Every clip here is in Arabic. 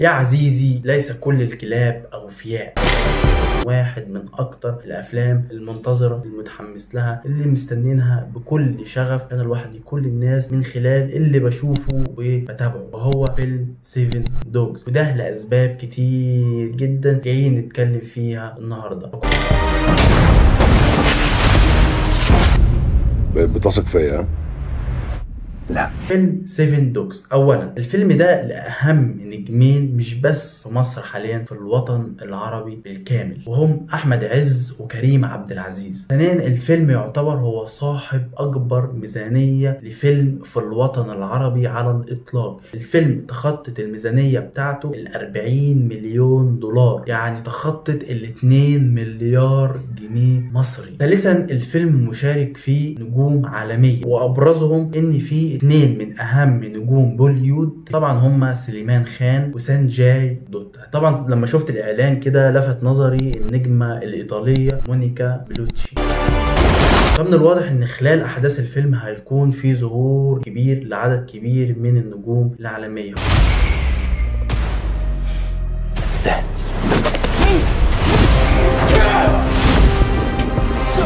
يا عزيزي، ليس كل الكلاب أوفياء. واحد من أكتر الأفلام المنتظرة المتحمس لها اللي مستنينها بكل شغف أنا لوحدي كل الناس من خلال اللي بشوفه وبتابعه، وهو فيلم 7 دوجز، وده لأسباب كتير جدا جايين نتكلم فيها النهاردة. بتثق فيا؟ لا. فيلم 7 دوجز، اولا الفيلم ده لاهم نجمين مش بس في مصر حاليا، في الوطن العربي بالكامل، وهم احمد عز وكريم عبد العزيز. ثانيا الفيلم يعتبر هو صاحب اكبر ميزانية لفيلم في الوطن العربي على الاطلاق. الفيلم تخطت الميزانية بتاعته 40 مليون دولار، يعني تخطت 2 مليار جنيه مصري. ثالثا الفيلم مشارك فيه نجوم عالمية، وابرزهم ان فيه 2 من اهم نجوم بوليود، طبعا هما سليمان خان وسانجاي دوتا. طبعا لما شفت الاعلان كده لفت نظري النجمة الايطالية مونيكا بلوتشي. فمن الواضح ان خلال احداث الفيلم هيكون في ظهور كبير لعدد كبير من النجوم العالمية.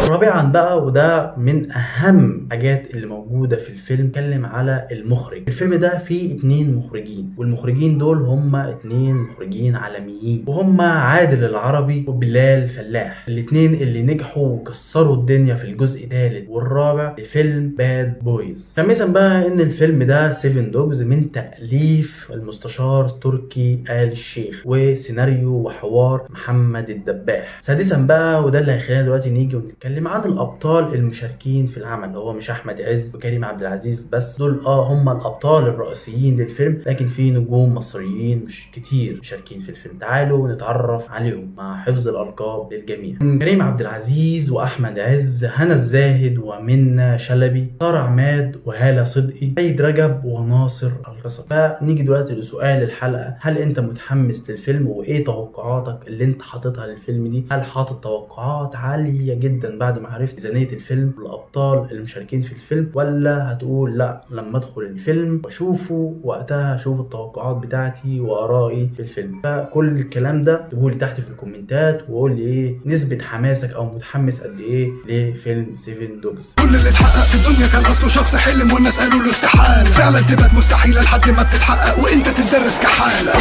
رابعا بقى، وده من اهم حاجات اللي موجودة في الفيلم، اتكلم على المخرج. الفيلم ده فيه 2 مخرجين، والمخرجين دول هما 2 مخرجين عالميين، وهما عادل العربي وبلال فلاح، الاتنين اللي نجحوا وكسروا الدنيا في الجزء الثالث والرابع لفيلم باد بويز. خامسا بقى ان الفيلم ده 7 دوجز من تأليف المستشار تركي آل الشيخ، وسيناريو وحوار محمد الدباح. سادسا بقى، وده اللي هيخلينا دلوقتي نيجي ونتكلم عن الابطال المشاركين في العمل. هو مش احمد عز وكريم عبد العزيز بس، دول هم الابطال الرئيسيين للفيلم، لكن في نجوم مصريين مش كتير مشاركين في الفيلم. تعالوا نتعرف عليهم مع حفظ الالقاب للجميع. كريم عبد العزيز واحمد عز، هنا الزاهد ومنى شلبي، طارق عماد وهالة صدقي، سيد رجب وناصر القصر. فنيجي دلوقتي لسؤال الحلقه، هل انت متحمس للفيلم؟ وايه توقعاتك اللي انت حاططها للفيلم دي؟ هل حاطط توقعات عاليه جدا بعد ما عرفت ميزانية الفيلم والابطال المشاركين في الفيلم، ولا هتقول لا لما ادخل الفيلم واشوفه وقتها اشوف التوقعات بتاعتي وارائي في الفيلم؟ فكل الكلام ده سيبولي تحت في الكومنتات، وقول لي ايه نسبة حماسك او متحمس قد ايه لفيلم 7 دوجز. كل اللي اتحقق في الدنيا كان اصله شخص حلم والناس قالوا له استحالة، فعلا تبقى مستحيلة لحد ما بتتحقق وانت تتدرس كحالة.